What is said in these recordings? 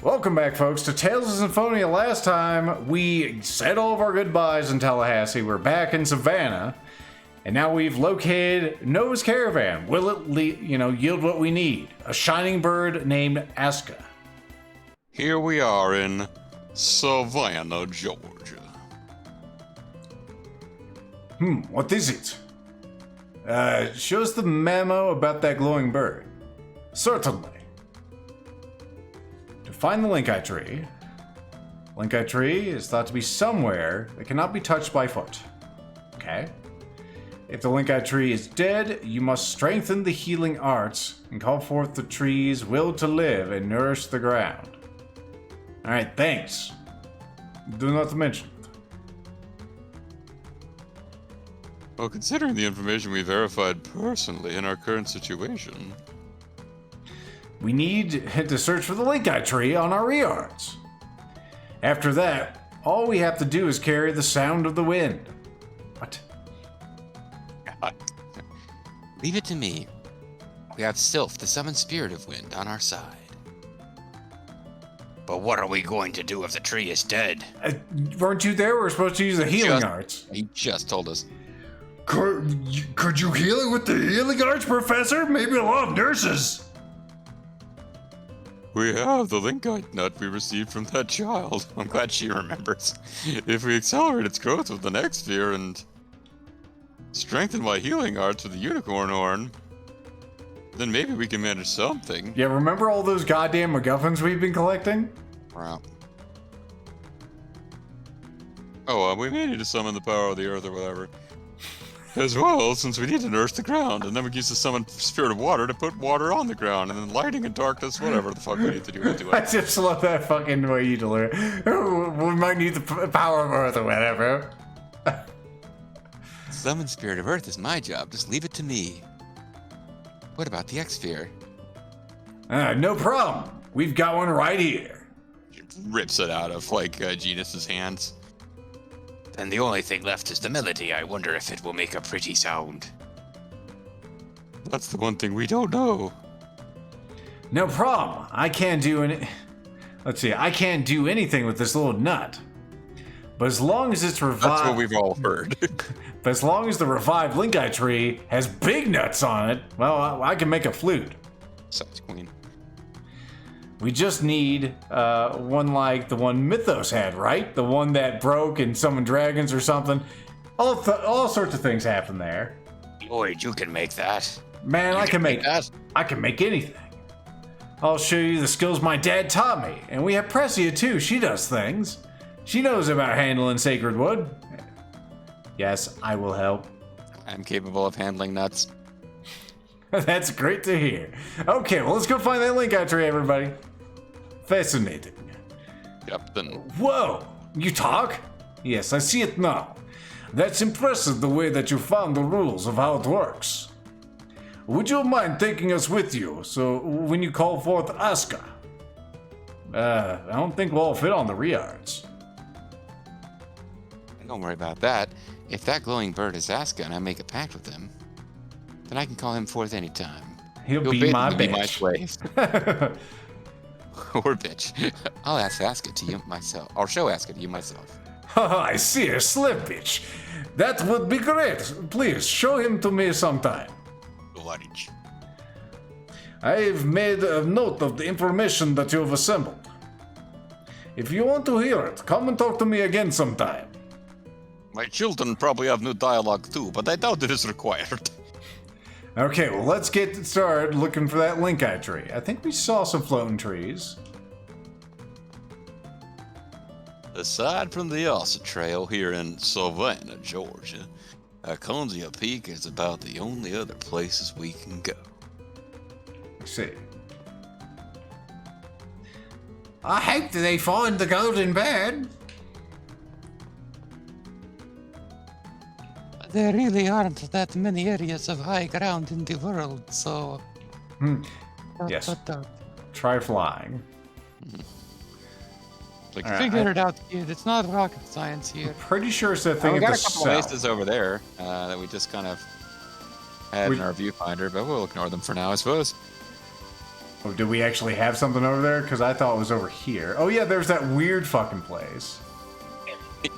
Welcome back, folks, to Tales of Symphonia. Last time, we said all of our goodbyes in Tallahassee. We're back in Savannah, and now we've located Nova's caravan. Will it, yield what we need? A shining bird named Aska. Here we are in Savannah, Georgia. What is it? Show us the memo about that glowing bird. Certainly. Find the Link-Eye tree. Link-Eye tree is thought to be somewhere that cannot be touched by foot. Okay. If the Link-Eye tree is dead, you must strengthen the healing arts and call forth the tree's will to live and nourish the ground. Alright, thanks. Do not mention it. Well, considering the information we verified personally in our current situation... We need to search for the Link-Eye tree on our yards. After that, all we have to do is carry the sound of the wind. What? Leave it to me. We have Sylph, the summoned spirit of wind, on our side. But what are we going to do if the tree is dead? Weren't you there? We're supposed to use the healing arts. He just told us. Could you heal it with the healing arts, Professor? Maybe a lot of nurses. We have the Link-Eye nut we received from that child. I'm glad she remembers. If we accelerate its growth with the next sphere and strengthen my healing arts with the unicorn horn, then maybe we can manage something. Yeah, remember all those goddamn MacGuffins we've been collecting? Wow. Oh, we may need to summon the power of the earth or whatever. As well, since we need to nourish the ground, and then we use the summoned spirit of water to put water on the ground, and then lighting and darkness, whatever the fuck we need to do to it. I just love that fucking way you deliver. We might need the power of earth or whatever. Summon spirit of earth is my job. Just leave it to me. What about the X-Sphere? No problem. We've got one right here. He rips it out of, Genus's hands. Then the only thing left is the melody. I wonder if it will make a pretty sound. That's the one thing we don't know. No problem. I can't do any... Let's see. I can't do anything with this little nut. But as long as it's revived... That's what we've all heard. But as long as the revived Link-Eye tree has big nuts on it, well, I can make a flute. Such queen. We just need one like the one Mythos had, right? The one that broke and summoned dragons or something. All sorts of things happen there. Lloyd, you can make that. Man, I can make that. I can make anything. I'll show you the skills my dad taught me. And we have Pressia too. She does things. She knows about handling sacred wood. Yes, I will help. I'm capable of handling nuts. That's great to hear. Okay, well, let's go find that Link-Eye tree, everybody. Fascinating. Captain. Whoa! You talk? Yes, I see it now. That's impressive the way that you found the rules of how it works. Would you mind taking us with you, so when you call forth Aska? I don't think we'll all fit on the Riards. Don't worry about that. If that glowing bird is Aska and I make a pact with him, then I can call him forth anytime. He'll be my basically bitch. my slave. Or bitch. I'll ask Aska to you myself. I'll show Aska to you myself. I see a slip bitch. That would be great. Please, show him to me sometime. Large. I've made a note of the information that you've assembled. If you want to hear it, come and talk to me again sometime. My children probably have new dialogue too, but I doubt it is required. Okay, well, let's get started looking for that Link-Eye tree. I think we saw some floating trees. Aside from the Ossa Trail here in Savannah, Georgia, Aconzia Peak is about the only other places we can go. Let's see. I hope that they find the golden bird. There really aren't that many areas of high ground in the world, so... Yes. Try flying. Like, Figure it out, kid. It's not rocket science here. Pretty sure it's that thing we at got the a couple south. places over there that we just kind of had in our viewfinder, but we'll ignore them for now, I suppose. Oh, did we actually have something over there? Because I thought it was over here. Oh yeah, there's that weird fucking place.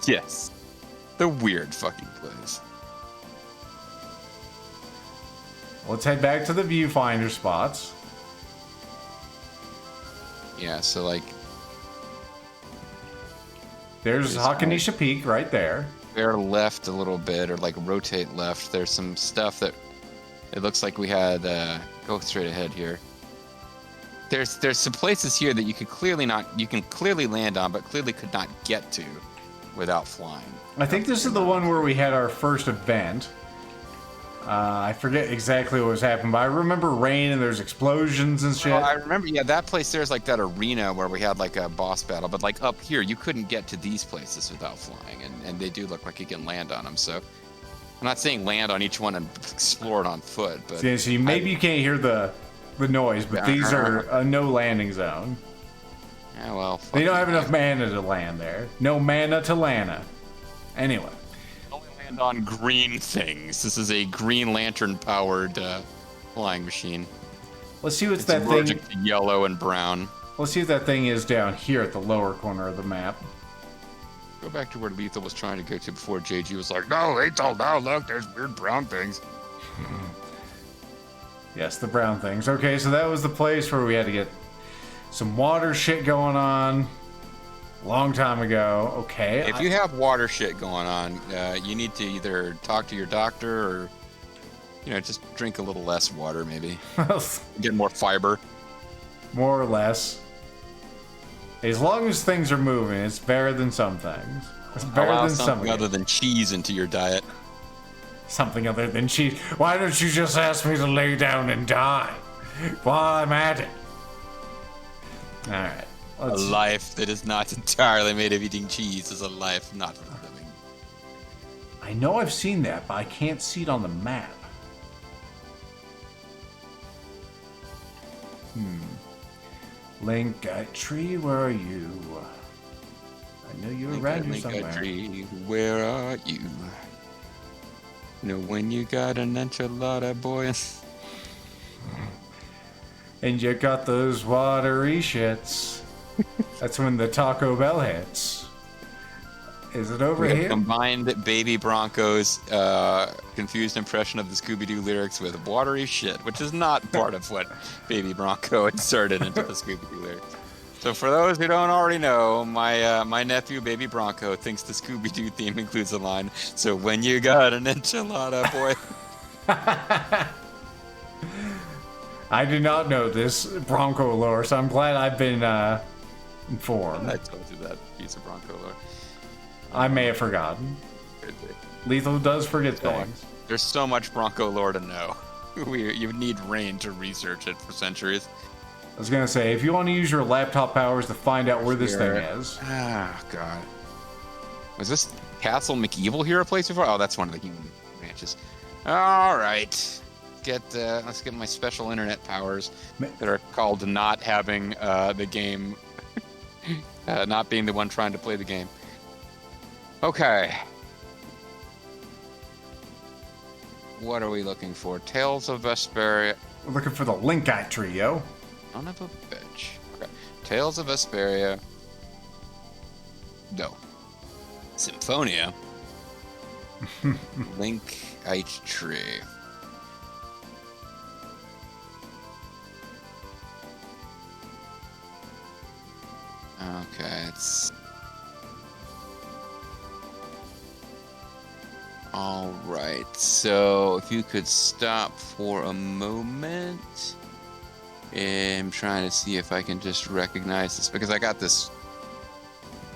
Yes. The weird fucking place. Let's head back to the viewfinder spots. Yeah, so like There's Hakanisha Peak right there. bear left a little bit, or like rotate left. There's some stuff that it looks like we had. Go straight ahead here. There's some places here that you can clearly land on, but clearly could not get to without flying. I think this is the one where we had our first event. I forget exactly what was happening, but I remember rain and there's explosions and shit. Oh, I remember, yeah, that place there's like that arena where we had like a boss battle, but like up here you couldn't get to these places without flying, and they do look like you can land on them. So I'm not saying land on each one and explore it on foot, but See, maybe you can't hear the noise, but these are a no landing zone. Yeah, well, They don't have enough mana to land there. No mana to Lana. Anyway. Only land on green things. This is a Green Lantern powered flying machine. Let's see what's It's that allergic thing. to yellow and brown. Let's see what that thing is down here at the lower corner of the map. Go back to where Lethal was trying to go to before JG was like, no, Lethal, now look, there's weird brown things. Yes, the brown things. Okay, so that was the place where we had to get some water shit going on. Long time ago. Okay. If you have water shit going on, you need to either talk to your doctor or, just drink a little less water, maybe. Get more fiber. More or less. As long as things are moving, it's better than some things. It's better Allow than something some other than cheese into your diet. Something other than cheese. Why don't you just ask me to lay down and die while I'm at it? Alright. A life that is not entirely made of eating cheese is a life not worth living. I know I've seen that, but I can't see it on the map. Link tree, where are you? I know you're around here somewhere. Tree, where are you? When you got an enchilada, boy. And you got those watery shits. That's when the Taco Bell hits. Is it over We have here? combined Baby Bronco's confused impression of the Scooby-Doo lyrics with watery shit, which is not part of what Baby Bronco inserted into the Scooby-Doo lyrics. So for those who don't already know, my nephew Baby Bronco thinks the Scooby-Doo theme includes a line, so when you got an enchilada, boy. I did not know this Bronco lore, so I'm glad I've been informed. I told you that piece of Bronco lore. I may have forgotten. Lethal does forget things. There's so much Bronco lore to know. You need rain to research it for centuries. I was gonna say, if you want to use your laptop powers to find out where this thing is. Ah, God. Was this Castle McEvil here a place before? Oh, that's one of the human ranches. All right. Let's get my special internet powers that are called not having the game, not being the one trying to play the game. Okay. What are we looking for? Tales of Vesperia. We're looking for the Link Eye Trio. Son of a bitch. Okay. Tales of Vesperia. No. Symphonia. Link H Tree. Okay, it's all right. So if you could stop for a moment. I'm trying to see if I can just recognize this because I got this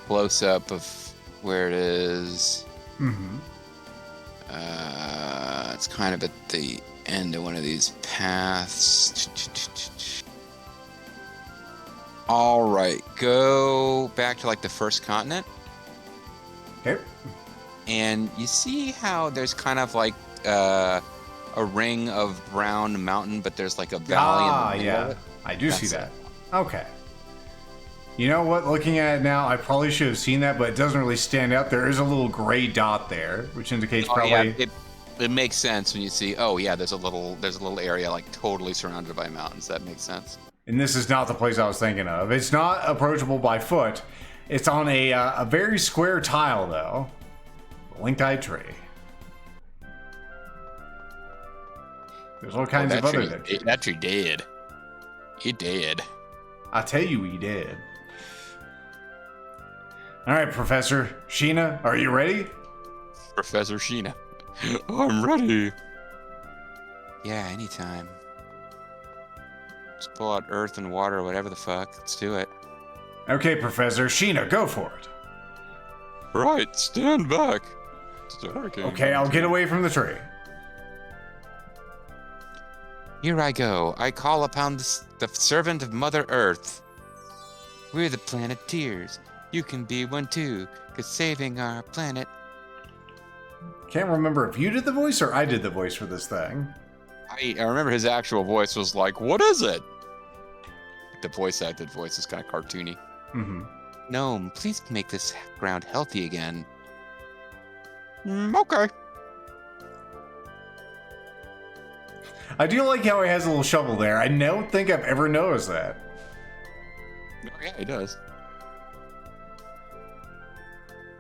close-up of where it is. Mm-hmm. It's kind of at the end of one of these paths. All right, go back to like the first continent. Okay. And you see how there's kind of like a ring of brown mountain, but there's like a valley in the middle of it? I do see That's that. Okay. You know what? Looking at it now, I probably should have seen that, but it doesn't really stand out. There is a little gray dot there, which indicates probably. Yeah, it makes sense when you see. Oh yeah, there's a little area like totally surrounded by mountains. That makes sense. And this is not the place I was thinking of. It's not approachable by foot. It's on a very square tile, though. Link-Eye tree. There's all kinds of other things. That tree dead. He dead. I tell you, he did. All right, Professor Sheena, are you ready? Professor Sheena. I'm ready. Yeah, anytime. Just pull out earth and water or whatever the fuck. Let's do it. Okay, Professor Sheena, go for it. Right, stand back. It's a hurricane. Okay, I'll get away from the tree. Here I go. I call upon the servant of Mother Earth. We're the Planeteers. You can be one too, cause saving our planet. Can't remember if you did the voice or I did the voice for this thing. I remember his actual voice was like, "What is it?" The voice acted voice is kind of cartoony. Mm-hmm. Gnome, please make this ground healthy again. Okay. I do like how he has a little shovel there. I don't think I've ever noticed that. Oh, yeah, he does.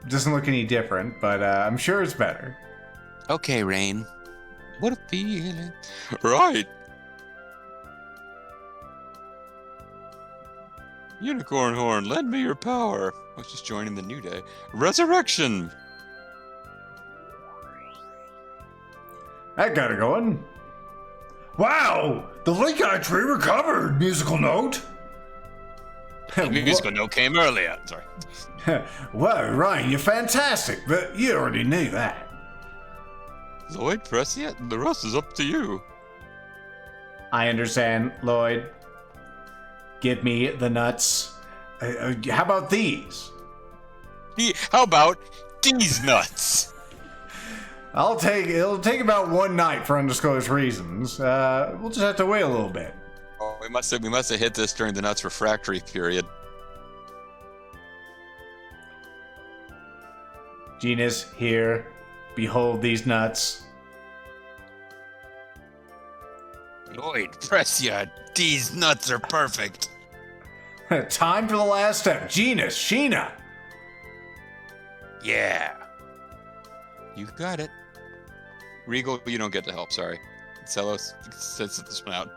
Doesn't look any different, but I'm sure it's better. Okay, Rain. What a feeling. Right. Unicorn Horn, lend me your power. I was just joining the new day. Resurrection. That got it going. Wow! The Link-Eye tree recovered, musical note! The musical note came earlier. Sorry. Well, Ryan, you're fantastic, but you already knew that. Lloyd, press it. The rest is up to you. I understand, Lloyd. Give me the nuts. How about these? How about these nuts? It'll take about one night for undisclosed reasons. We'll just have to wait a little bit. Oh, we must have hit this during the nuts refractory period. Genus, here. Behold these nuts. Lloyd, press ya. These nuts are perfect. Time for the last step. Genus, Sheena. Yeah. You got it. Regal, you don't get to help, sorry. Celos, sit this one out.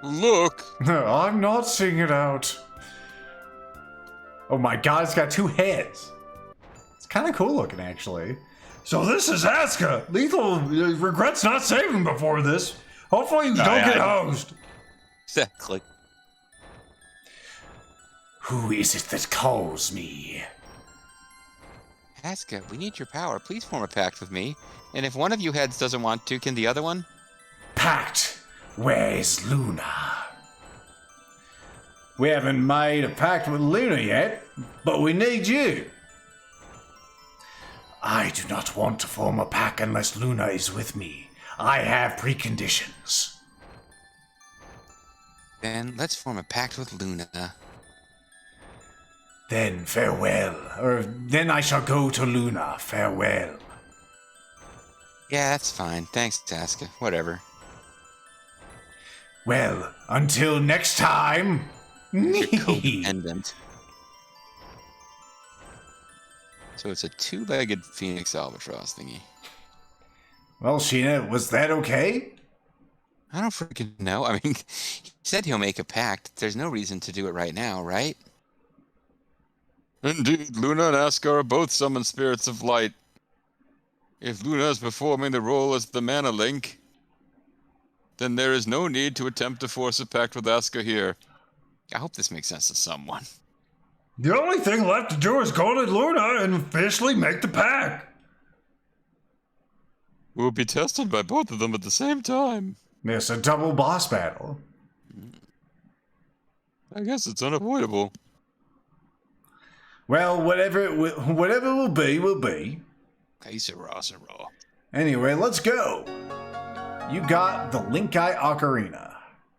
Look! I'm not seeing it out. Oh my god, it's got two heads. It's kind of cool looking, actually. So this is Asuka. Lethal regrets not saving before this. Hopefully you don't get hosed. Exactly. Who is it that calls me? Asuka, we need your power. Please form a pact with me. And if one of you heads doesn't want to, can the other one? Pact. Where's Luna? We haven't made a pact with Luna yet, but we need you. I do not want to form a pact unless Luna is with me. I have preconditions. Then let's form a pact with Luna. Then farewell, or then I shall go to Luna. Farewell. Yeah, that's fine. Thanks, Asuka. Whatever. Well, until next time. You're codependent. So it's a two-legged Phoenix albatross thingy. Well, Sheena, was that okay? I don't freaking know. I mean, he said he'll make a pact. There's no reason to do it right now, right? Indeed, Luna and Asuka are both summoned spirits of light. If Luna is performing the role as the Mana Link, then there is no need to attempt to force a pact with Asuka here. I hope this makes sense to someone. The only thing left to do is go to Luna and officially make the pact. We'll be tested by both of them at the same time. It's a double boss battle. I guess it's unavoidable. Well, whatever it will be, will be. Que sera, sera. Anyway, let's go. You got the Link-Eye Ocarina.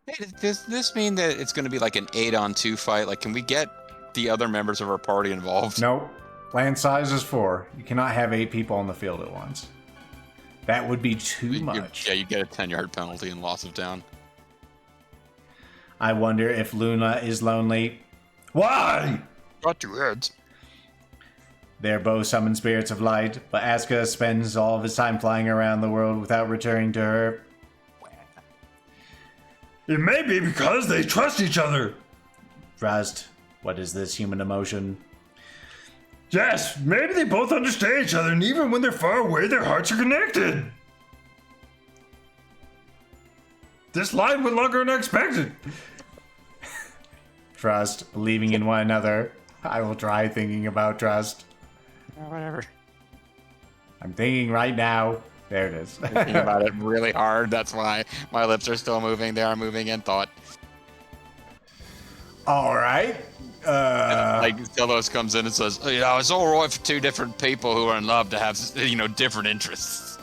Hey, does this mean that it's going to be like an 8-on-2 fight? Like, can we get the other members of our party involved? Nope. Land size is 4. You cannot have 8 people on the field at once. That would be too much. Yeah, you get a 10-yard penalty and loss of town. I wonder if Luna is lonely. Why? Got 2 heads. Their bow summon spirits of light, but Asuka spends all of his time flying around the world without returning to her. It may be because they trust each other. Trust. What is this human emotion? Yes, maybe they both understand each other, and even when they're far away, their hearts are connected. This line went longer than I expected. Trust. Believing in one another. I will try thinking about trust. Whatever. I'm thinking right now. There it is. Thinking about it really hard. That's why my lips are still moving. They are moving in thought. All right. Like Delos comes in and says, "You know, it's all right for 2 different people who are in love to have, you know, different interests."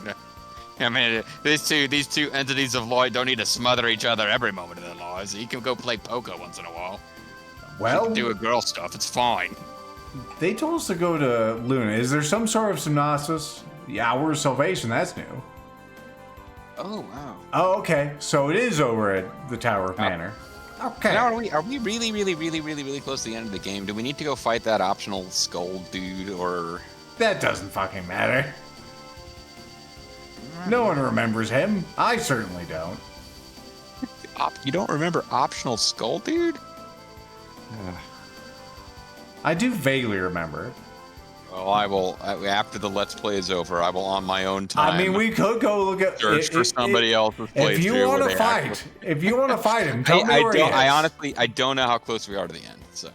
I mean, these two entities of light don't need to smother each other every moment of their lives. You can go play poker once in a while. You Well, can do a girl stuff. It's fine. they told us to go to Luna. Is there some sort of synopsis? The Hour of Salvation, that's new. Oh wow. Oh, okay. So it is over at the Tower of Manor. Okay. Now, are we really close to the end of the game? Do we need to go fight that optional skull dude, or? That doesn't fucking matter. No one remembers him. I certainly don't. You don't remember optional skull dude? I do vaguely remember. Well, I will. After the Let's Play is over, I will on my own time. I mean, we could go look at search for somebody else's playthrough. If you want to fight, if you want to fight him, tell me where he is. I honestly, I don't know how close we are to the end. So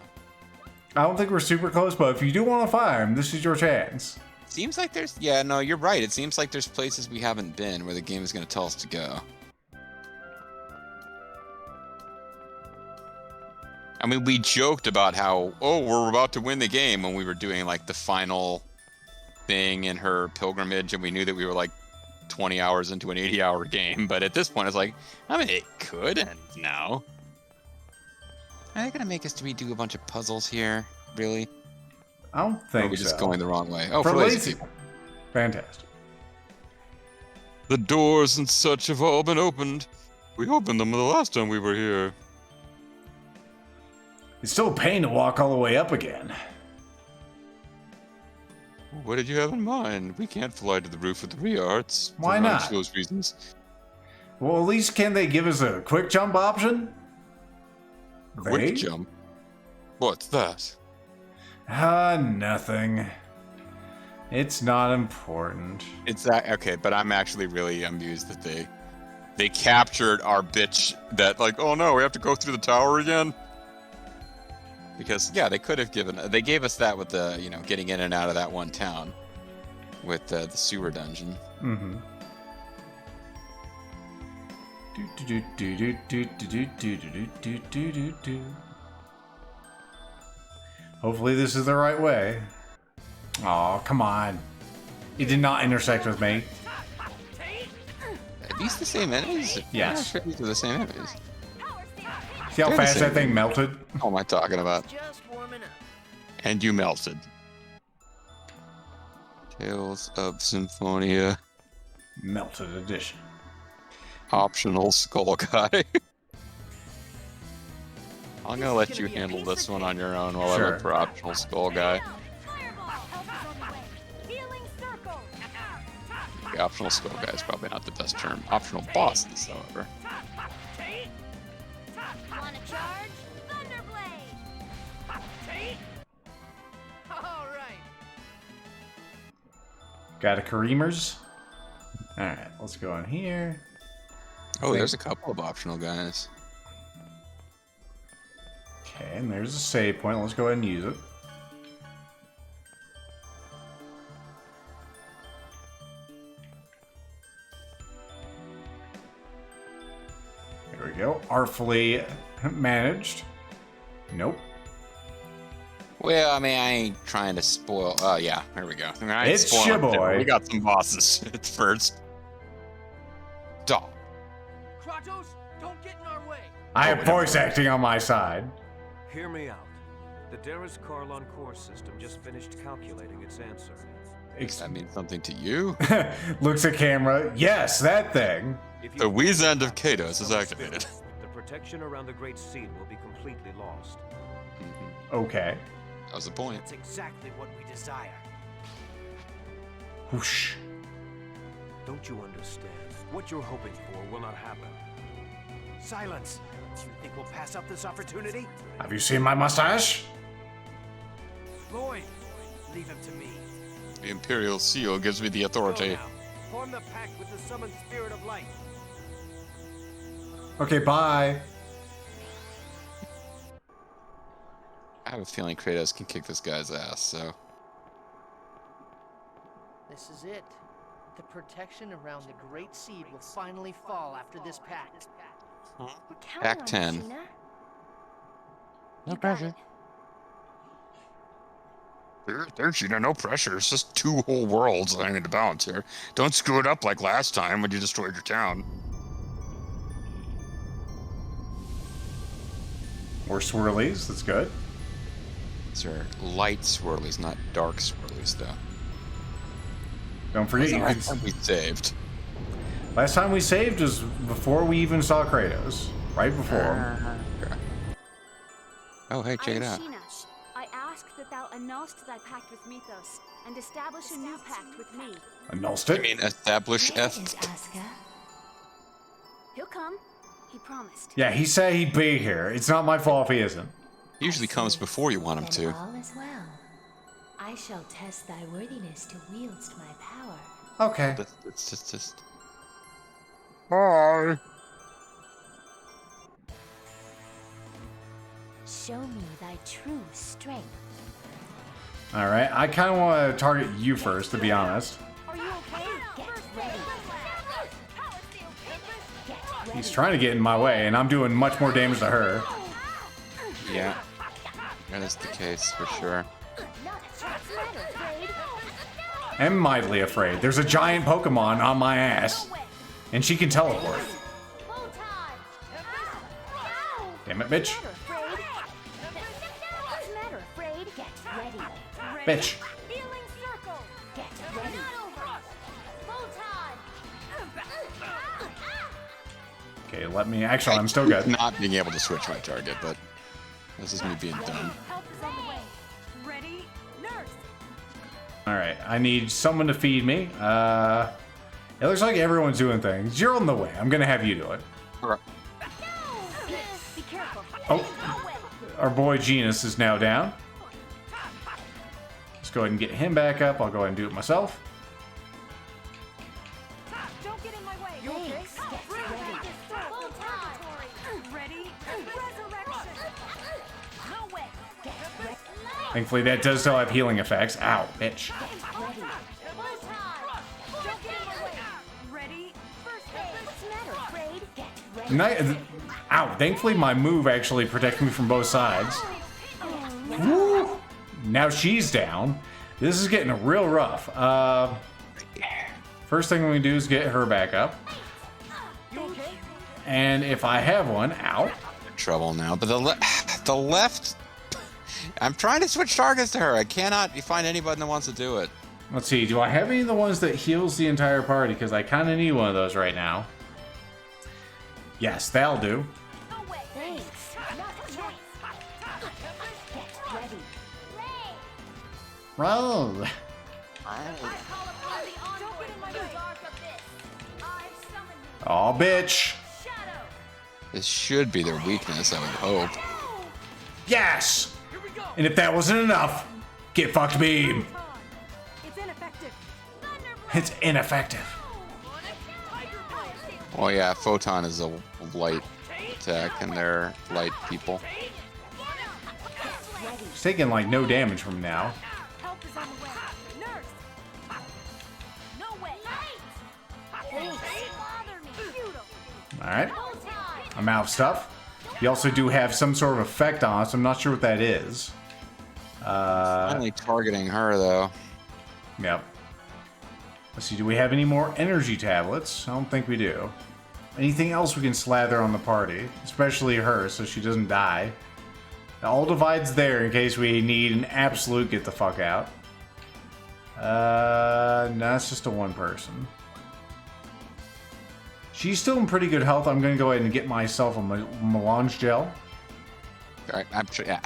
I don't think we're super close, but if you do want to fight him, this is your chance. seems like there's. Yeah, no, you're right. It seems like there's places we haven't been where the game is going to tell us to go. I mean, we joked about how, oh, we're about to win the game when we were doing like the final thing in her pilgrimage, and we knew that we were like 20 hours into an 80-hour game. But at this point, it's like, I mean, it could end now. Are they gonna make us redo a bunch of puzzles here? Really? I don't think Or are we so. just going the wrong way? Oh, for for lazy lazy people. Fantastic. The doors and such have all been opened. We opened them the last time we were here. It's still a pain to walk all the way up again. What did you have in mind? We can't fly to the roof of the Riarts. Why for not? those reasons. Well, at least can they give us a quick jump option? Quick They? jump. What's that? Nothing. It's not important. It's that okay, but I'm actually really amused that they captured our bitch that like, oh no, we have to go through the tower again. Because yeah, they could have they gave us that with the, you know, getting in and out of that one town with the sewer dungeon. Mm-hmm. Hopefully this is the right way. Oh, come on. It did not intersect with me. Are these the same enemies? Yes. I'm not sure these are the same enemies. See how They're the fast that same. thing melted? What am I talking about? Just warming up. And you melted. Tales of Symphonia. Melted edition. Optional skull guy. I'm gonna let you handle this one on your own while I Sure. look for optional skull guy. The optional skull guy is probably not the best term. Optional bosses, however. Wanna charge? Thunderblade! All right. Got a Kareemers? Alright, let's go in here. Oh, there's a couple of optional guys. Okay, and there's a save point. Let's go ahead and use it. There we go. Artfully managed. Nope. Well, I mean, I ain't trying to spoil. Oh, yeah, there we go. I mean, I ain't It's spoiling your it. boy. We got some bosses at first. Dog. Kratos, don't get in our way. I have voice acting on my side. Hear me out. The Darius Karlon core system just finished calculating its answer. That means something to you? Looks at camera. Yes, that thing. The wheeze end of Kados is activated. The protection around the Great Seed will be completely lost. Okay. That was the point. That's exactly what we desire. Whoosh. Don't you understand? What you're hoping for will not happen. Silence! You think we'll pass up this opportunity? Have you seen my mustache? Lloyd, leave him to me. The Imperial Seal gives me the Go authority. now. Form the pact with the summoned spirit of light. Okay, bye. I have a feeling Kratos can kick this guy's ass, so. This is it. The protection around the Great Seed will finally fall after this pact. We're counting Pack on 10. you, Sheena. No You got pressure. it. There's no pressure. It's just 2 whole worlds I need to balance here. Don't screw it up like last time when you destroyed your town. More swirlies. That's good. These are light swirlies, not dark swirlies, though. Don't forget you Last can... time we saved. Last time we saved was before we even saw Kratos. Right before him. Okay. Oh, hey, check I am it out. Sheena. I ask that thou annulst thy pact with Mythos and establish a new pact with me. Annulled I it. mean, establish F. He'll come. He promised. Yeah, he said he'd be here. It's not my fault if he isn't. Usually comes before you want him Then to. all is well. I shall test thy worthiness to wield my power. Okay. It's just. Bye. Show me thy true strength. All right. I kind of want to target you first, to be honest. Are you okay? Get ready. Get He's ready. trying to get in my way, and I'm doing much more damage to her. Yeah. That is the case for sure. I'm mightily afraid. There's a giant Pokemon on my ass, and she can teleport. Damn it, bitch. What's the matter, afraid? Get ready. Bitch. Healing circle. Get ready. Okay, let me... Actually, I'm still good. Not being able to switch my target, but this is me being dumb. Help is on the way. Ready, nurse. All right, I need someone to feed me. It looks like everyone's doing things. You're on the way. I'm gonna have you do it. Be careful. Oh, our boy Genus is now down. Let's go ahead and get him back up. I'll go ahead and do it myself. Don't get in my way. You okay? Get ready. Full time. Ready, resurrection. No way. Get ready. Thankfully, that does still have healing effects. Ow, bitch. Ready. Full time. Don't get in my way. Ready, first aid. What's the matter, afraid? Get ready. Ow, thankfully my move actually protected me from both sides. Woo! Now she's down. This is getting real rough. First thing we do is get her back up. And if I have one, ow. Trouble now, but the left. I'm trying to switch targets to her. I cannot find anybody that wants to do it. Let's see, do I have any of the ones that heals the entire party? Because I kind of need one of those right now. Yes, that'll do. No way. Thanks. Get ready. Roll. Don't get in my way. Dark abyss. I summon you. Aw, bitch. Shadow. This should be their weakness, I would hope. Yes! Here we go. And if that wasn't enough, get fucked beam. It's ineffective. It's ineffective. Well, yeah, Photon is a light attack, and they're light people. It's taking like no damage from now. Help is on the way. Nurse. No way. Thanks. Bother me. Futile. Alright, Full time. I'm out of stuff. You also do have some sort of effect on us. I'm not sure what that is. Only targeting her, though. Yep. Let's see, do we have any more energy tablets? I don't think we do. Anything else we can slather on the party? Especially her, so she doesn't die. All divides there in case we need an absolute get the fuck out. No, it's just a one person. She's still in pretty good health. I'm gonna go ahead and get myself a melange gel. All right, yeah.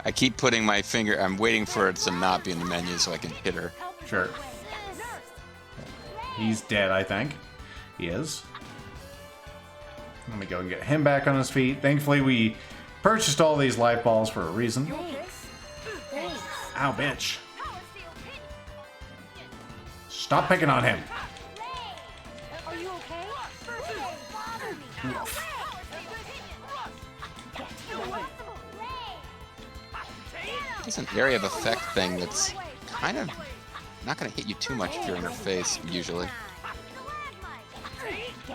I keep putting my finger. I'm waiting for it to not be in the menu so I can hit her. Sure. He's dead, I think. He is. Let me go and get him back on his feet. Thankfully, we purchased all these life balls for a reason. Ow, bitch. Stop picking on him. Are you okay? Bother me. It's an area of effect thing that's kind of not going to hit you too much if you're in her face, usually.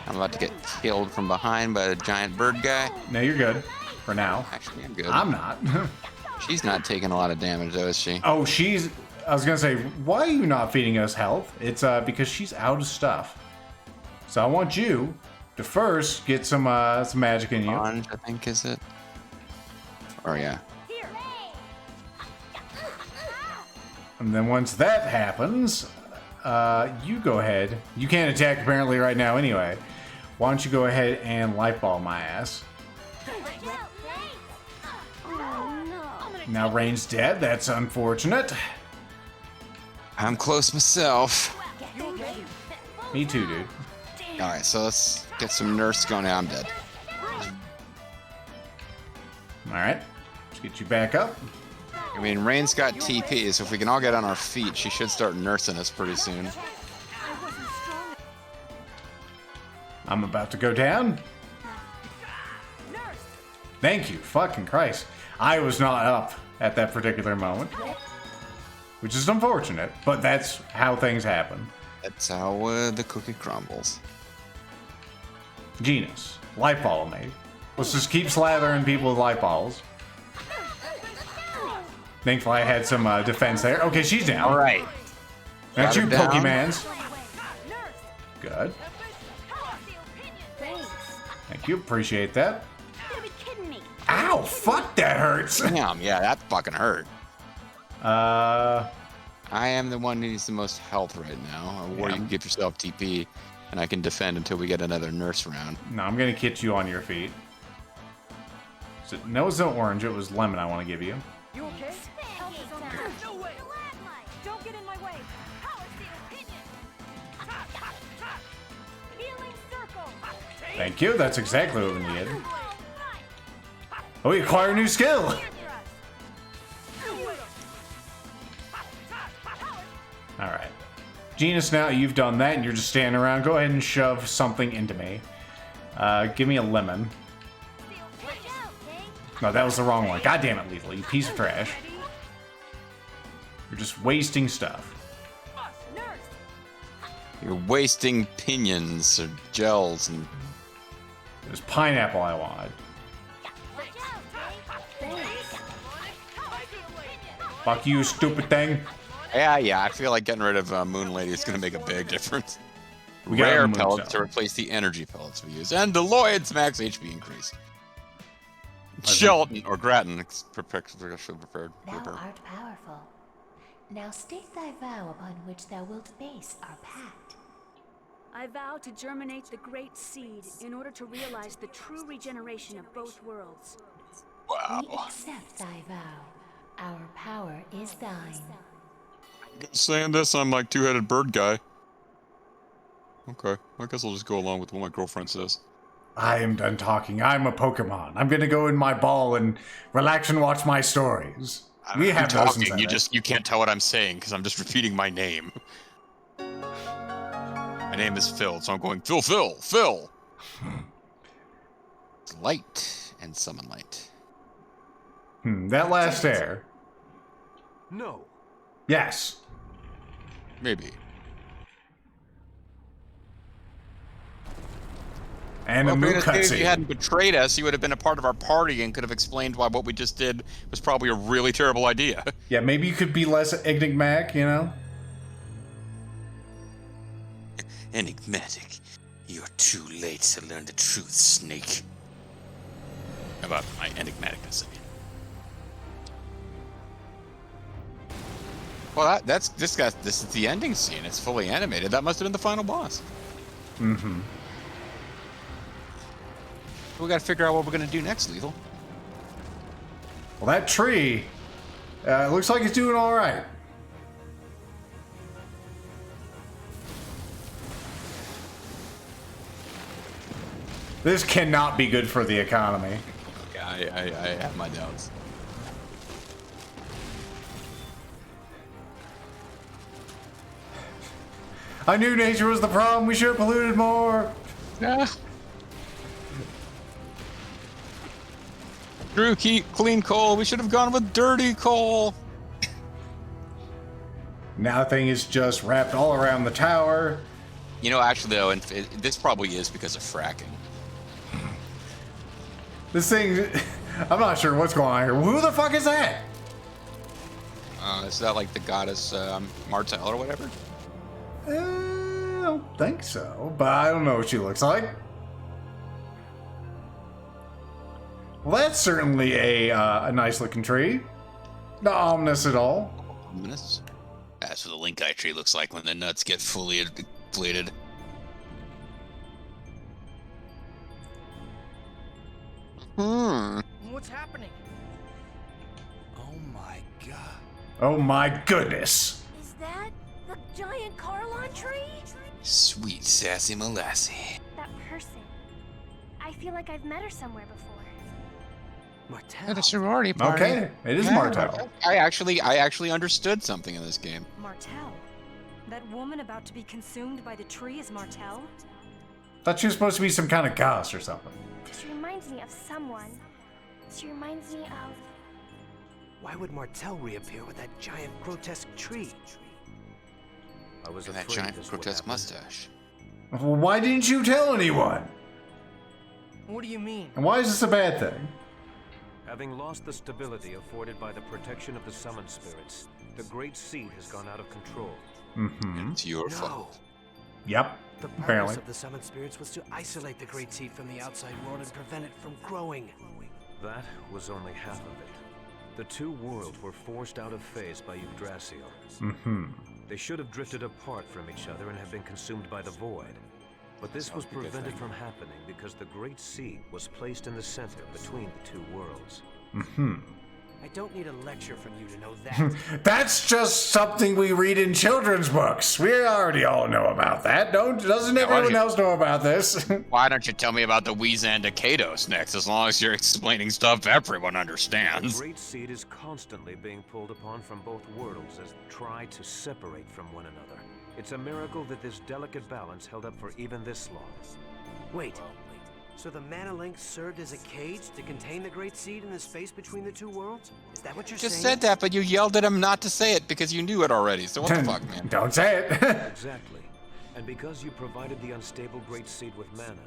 I'm about to get killed from behind by the giant bird guy. No, you're good. For now. Actually, I'm good. I'm not. She's not taking a lot of damage, though, is she? Oh, she's... I was gonna say, why are you not feeding us health? It's because she's out of stuff. So I want you to first get some magic in you. Orange, I think, is it? Oh, yeah. And then once that happens, you go ahead. You can't attack apparently right now anyway. Why don't you go ahead and light ball my ass? Now Rain's dead. That's unfortunate. I'm close myself. Me too, dude. Alright, so let's get some nurse going. Now I'm dead. Alright. Let's get you back up. I mean, Rain's got TP, so if we can all get on our feet, she should start nursing us pretty soon. I'm about to go down. Thank you. Fucking Christ. I was not up at that particular moment. Which is unfortunate, but that's how things happen. That's how the cookie crumbles. Genus. Light ball me. Let's just keep slathering people with light balls. Thankfully I had some defense there. Okay, she's down. Alright. That's you, down. Pokemans. Good. Thank you. Appreciate that. Ow! Fuck, that hurts! Damn, yeah, that fucking hurt. I am the one who needs the most health right now. Or you can give yourself TP, and I can defend until we get another nurse round. No, I'm gonna get you on your feet. No, it's not orange. It was lemon I want to give you. You okay? Help is on the no way. Don't get in my way. Power Steel Pinion. Healing circle. Thank you. That's exactly what we needed. Oh, we acquire a new skill. All right, Genus. Now you've done that, and you're just standing around. Go ahead and shove something into me. Give me a lemon. No, that was the wrong one. God damn it, Lethal, you piece of trash. You're just wasting stuff. You're wasting pinions or gels and... It was pineapple I wanted. Fuck you, stupid thing. Yeah, I feel like getting rid of Moon Lady is going to make a big difference. We got Rare a moon pellets cell. to replace the energy pellets we use. And Deloid's max HP increase. Shelton or Grattan prepared. Thou art powerful. Now state thy vow upon which thou wilt base our pact. I vow to germinate the great seed in order to realize the true regeneration of both worlds. We accept thy vow. Our power is thine. Saying this, I'm like two-headed bird guy. Okay, I guess I'll just go along with what my girlfriend says. I am done talking. I'm a Pokemon. I'm gonna go in my ball and relax and watch my stories. We have those in Senate. You can't tell what I'm saying because I'm just repeating my name. My name is Phil, so I'm going Phil. Light and summon light. That last air. No. Yes. Maybe. And Well, a moon if you cutscene. hadn't betrayed us, you would have been a part of our party and could have explained why what we just did was probably a really terrible idea. Yeah, maybe you could be less enigmatic, you know? Enigmatic. You're too late to learn the truth, Snake. How about my enigmaticness again? Well, this is the ending scene. It's fully animated. That must have been the final boss. Mm-hmm. We got to figure out what we're gonna do next, Lethal. Well, that tree, looks like it's doing all right. This cannot be good for the economy. Yeah, I have my doubts. I knew nature was the problem. We should have polluted more. Yeah. Drew, clean coal. We should have gone with dirty coal. Now the thing is just wrapped all around the tower. You know, actually, though, and this probably is because of fracking. This thing, I'm not sure what's going on here. Who the fuck is that? Is that like the goddess Martel or whatever? I don't think so, but I don't know what she looks like. Well, that's certainly a nice looking tree. Not ominous at all. Ominous? That's what the link eye tree looks like when the nuts get fully inflated. What's happening? Oh my god. Oh my goodness. Is that the giant Carlon tree? Sweet sassy molassie. That person. I feel like I've met her somewhere before. Martel. At a sorority party. Okay, it is Yeah. Martel. I actually understood something in this game. Martel? That woman about to be consumed by the tree is Martel? Thought she was supposed to be some kind of goddess or something. She reminds me of someone. She reminds me of... Why would Martel reappear with that giant grotesque tree? I was And that afraid giant this would grotesque happen. mustache. Well, why didn't you tell anyone? What do you mean? And why is this a bad thing? Having lost the stability afforded by the protection of the summoned spirits, the Great Seed has gone out of control. Mm-hmm. It's your No! fault. Yep. The Apparently. purpose of the summoned spirits was to isolate the Great Seed from the outside world and prevent it from growing. That was only half of it. The two worlds were forced out of phase by Yggdrasil. Mm-hmm. They should have drifted apart from each other and have been consumed by the void. But this was prevented from happening because the Great Seed was placed in the center between the two worlds. Mm-hmm. I don't need a lecture from you to know that. That's just something we read in children's books. We already all know about that. Doesn't everyone else know about this? Why don't you tell me about the Wheezandicados next, as long as you're explaining stuff everyone The understands? Great Seed is constantly being pulled upon from both worlds as they try to separate from one another. It's a miracle that this delicate balance held up for even this long. Wait, so the Mana Link served as a cage to contain the Great Seed in the space between the two worlds? Is that what you're Just saying? said that, but you yelled at him not to say it because you knew it already. So what the fuck, man? Don't say it. Exactly. And because you provided the unstable Great Seed with mana,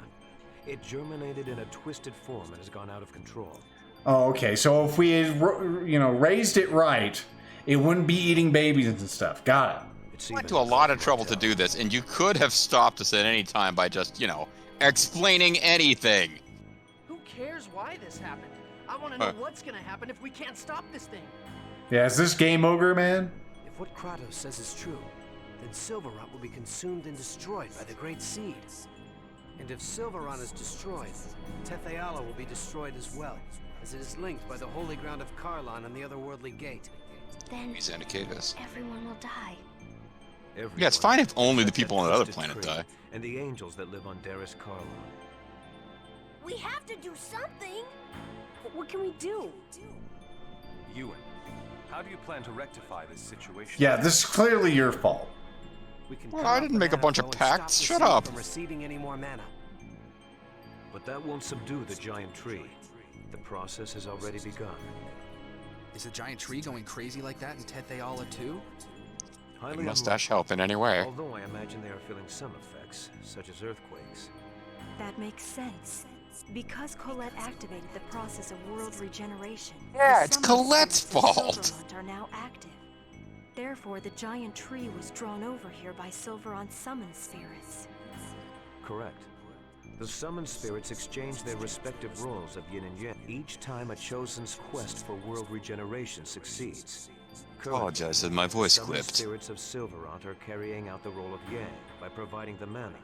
it germinated in a twisted form and has gone out of control. Oh, okay. So if we had, raised it right, it wouldn't be eating babies and stuff. Got it. It's You went even to a lot of more trouble to Martel. do this, and you could have stopped us at any time by just, explaining anything. Who cares why this happened? I want to know what's gonna happen if we can't stop this thing. Yeah, is this game ogre, man? If what Kratos says is true, then Silverrot will be consumed and destroyed by the Great Seed. And if Silverrot is destroyed, Tetheala will be destroyed as well, as it is linked by the holy ground of Karlon and the otherworldly gate. Then Wheezandicados. everyone will die. Yeah, it's fine if only the except people that on the other twisted planet tree die. And the angels that live on Darius Karlon. We have to do something. What can we do? Ewan, how do you plan to rectify this situation? Yeah, this is clearly your fault. We can Well, cut I off didn't the make a mana bunch of flow and stop pacts. the Shut seed up. From receiving any more mana. But that won't subdue the giant tree. The process has already begun. Is the giant tree going crazy like that in Tetheala too? Highly Did mustache unlikely, help in any way? although I imagine they are feeling some effects, such as earthquakes. That makes sense. Because Colette activated the process of world regeneration. Yeah, the it's summoned Colette's spirits of fault. Silverrot are now active. Therefore, the giant tree was drawn over here by Silveron's summoned spirits. Correct. The summoned spirits exchange their respective roles of yin and yang each time a chosen's quest for world regeneration succeeds. Apologize that my voice Summoned clipped. spirits of Silverant are carrying out the role of Yang by providing the mana.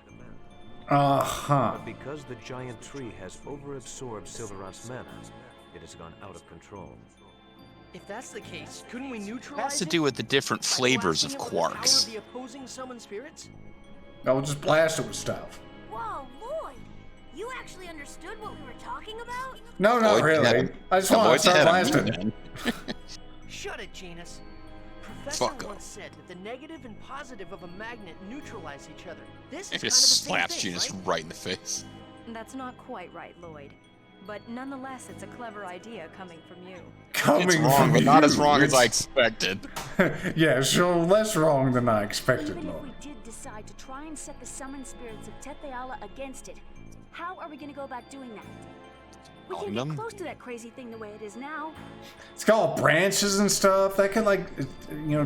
Uh-huh. But because the giant tree has overabsorbed Silverant's mana, it has gone out of control. If that's the case, couldn't we It neutralize has to it do with the different by flavors of blasting it with the power quarks. of the opposing summoned spirits? I'll just blast it with stuff. Whoa, Lloyd! You actually understood what we were talking about? No, not Avoid really. that. I just want to Avoid start that, blasting. man. Shut it, Janus. Professor Fuck once said that the negative and positive of a magnet neutralize each other. This is If kind it of the same slaps thing, Genus right? right in the face. That's not quite right, Lloyd. But nonetheless, it's a clever idea coming from you. Coming It's wrong, from but not as you, wrong as I it's- expected. Yeah, so less wrong than I expected, Even if Lord. we did decide to try and set the summoned spirits of Tetheala against it, how are we going to go about doing that? We Calling can't get them? close to that crazy thing the way it is now. It's got all branches and stuff. That could, like,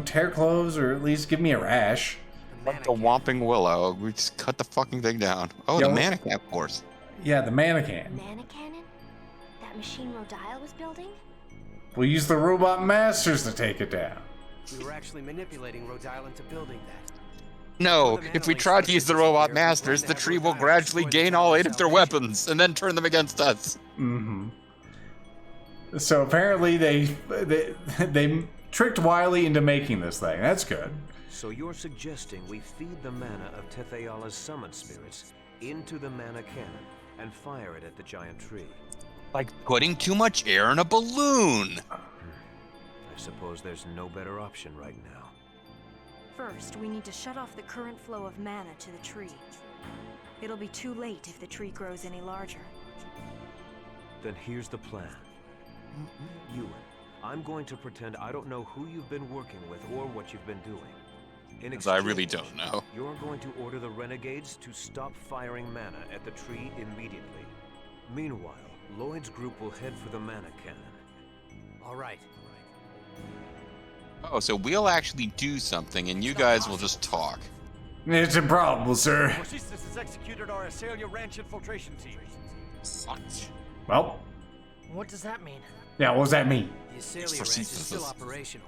tear clothes or at least give me a rash. Like the Whomping Willow, we just cut the fucking thing down. Oh, Yo. the mannequin, of course. Yeah, the mannequin. Mana cannon? That machine Rodial was building? We'll use the robot masters to take it down. We were actually manipulating Rhode into building that. No, if we try to use the robot masters, the tree will gradually gain all 8 of their weapons and then turn them against us. Mm-hmm. So apparently they tricked Wily into making this thing. That's good. So you're suggesting we feed the mana of Tetheala's summoned spirits into the mana cannon and fire it at the giant tree. Like putting too much air in a balloon. I suppose there's no better option right now. First, we need to shut off the current flow of mana to the tree. It'll be too late if the tree grows any larger. Then here's the plan. Ewan, I'm going to pretend I don't know who you've been working with or what you've been doing. In Because I really exchange, don't know. You're going to order the renegades to stop firing mana at the tree immediately. Meanwhile, Lloyd's group will head for the mana cannon. All right. Oh, so we'll actually do something and you guys will just talk. It's improbable, sir. Resistance has executed our Asalia Ranch infiltration team. Well, What does that mean? yeah, what does that mean? The Asalia Ranch is still operational.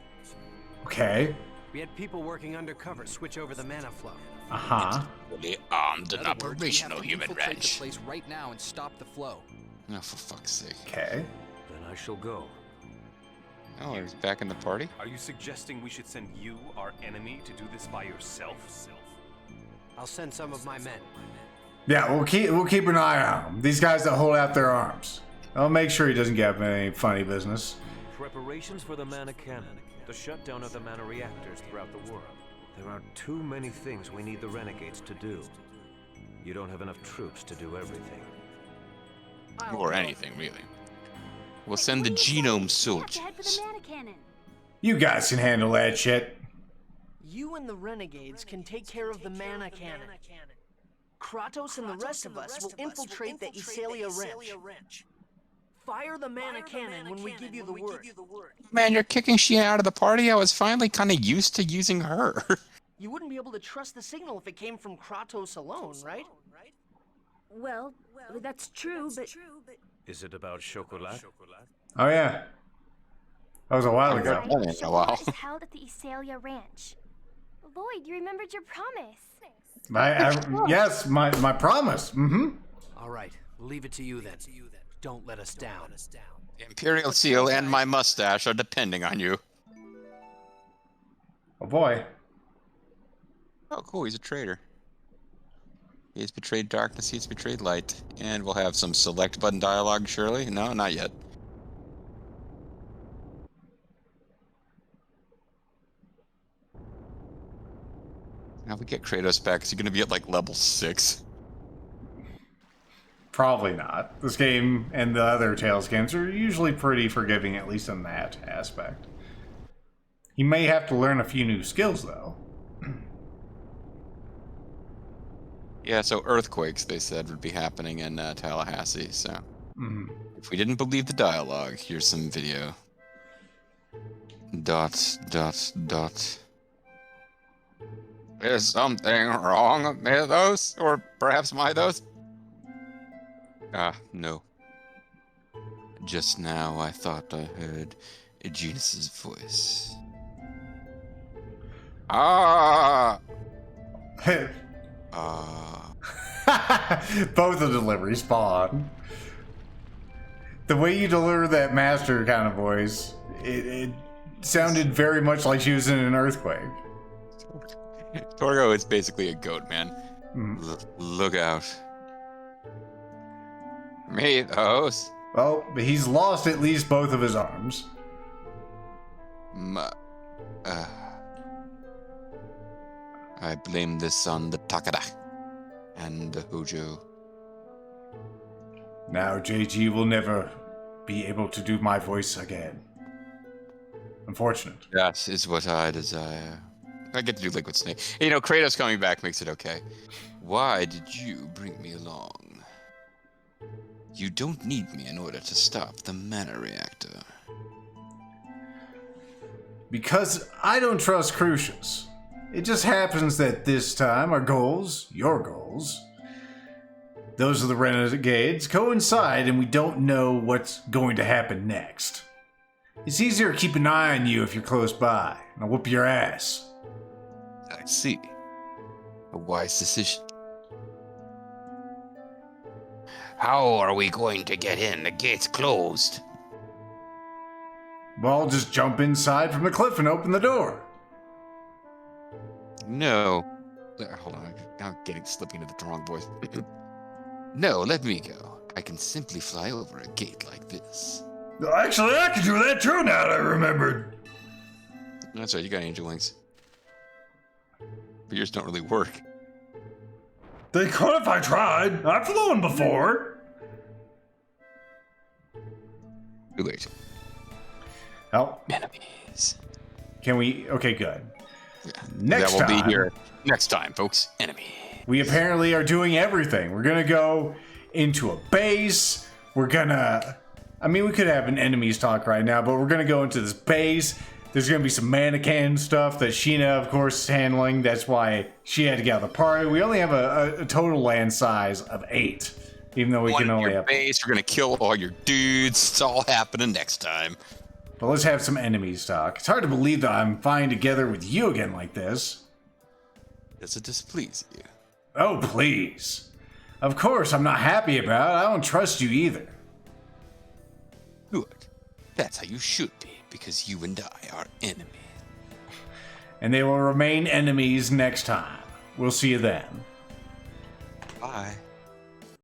Okay. We had people working undercover switch over the mana flow. Uh-huh. Fully armed and In other words, we have operational to human infiltrate ranch. the place right now and stop the flow. Oh, for fuck's sake. Okay. Then I shall go. Oh, he's back in the party? Are you suggesting we should send you, our enemy, to do this by yourself? I'll send some of my men. Yeah, we'll keep an eye on him. These guys that hold out their arms. I'll make sure he doesn't get up in any funny business. Preparations for the mana cannon, the shutdown of the mana reactors throughout the world. There are too many things we need the renegades to do. You don't have enough troops to do everything. Or anything, really. We'll send the genome soldiers. Head for the mana cannon. You guys can handle that shit. You and the renegades can take care of the mana cannon. Kratos and the rest of us will infiltrate the Asalia Ranch. Fire the mana cannon when we give you the word. Man, you're kicking Sheena out of the party? I was finally kind of used to using her. You wouldn't be able to trust the signal if it came from Kratos alone, right? Well, that's true, but... Is it about chocolat? Oh, yeah. That was a while ago. That ain't a while. is held at the Asalia Ranch. Lloyd, you remembered your promise. Yes, my promise. Mm-hmm. All right, we'll leave it to you then. Don't let us down. The Imperial Seal and my mustache are depending on you. Oh, boy. Oh, cool, he's a traitor. He has betrayed darkness, he has betrayed light. And we'll have some select button dialogue, surely? No, not yet. Now we get Kratos back, is he gonna be at like level 6? Probably not. This game and the other Tales games are usually pretty forgiving, at least in that aspect. He may have to learn a few new skills, though. Yeah, so earthquakes, they said, would be happening in Tallahassee, so... If we didn't believe the dialogue, here's some video. ... Is something wrong, Mythos? Or perhaps Mythos? No. Just now I thought I heard Aeginus's voice. Ah! Both the deliveries spawn. The way you deliver that master kind of voice, it sounded very much like she was in an earthquake. Torgo is basically a goat, man. Look out. Me, the host. Well, he's lost at least both of his arms. I blame this on the Takada and the Hojo. Now JG will never be able to do my voice again. Unfortunate. That is what I desire. I get to do Liquid Snake. You know, Kratos coming back makes it okay. Why did you bring me along? You don't need me in order to stop the mana reactor. Because I don't trust Crucius. It just happens that this time our goals, your goals, those of the Renegades, coincide and we don't know what's going to happen next. It's easier to keep an eye on you if you're close by, and I'll whoop your ass. I see. A wise decision. How are we going to get in? The gate's closed. Well, I'll just jump inside from the cliff and open the door. No. Hold on, I'm slipping into the wrong voice. No, let me go. I can simply fly over a gate like this. Actually, I can do that too now that I remembered. That's right, you got angel wings. But yours don't really work. They could if I tried. I've flown before. Too late. Oh. Enemies. Can we? Okay, good. Yeah. Next that will time, be here next time, folks. Enemy. We apparently are doing everything. We're gonna go into a base. We're gonna... I mean, we could have an enemies talk right now, but we're gonna go into this base. There's gonna be some mannequin stuff that Sheena, of course, is handling. That's why she had to get out of the party. We only have a total land size of 8, even though we can only have... base. We're gonna kill all your dudes. It's all happening next time. But let's have some enemies talk. It's hard to believe that I'm flying together with you again like this. Does it displease you? Oh, please. Of course, I'm not happy about it. I don't trust you either. Good. That's how you should be, because you and I are enemies. And they will remain enemies next time. We'll see you then. Bye.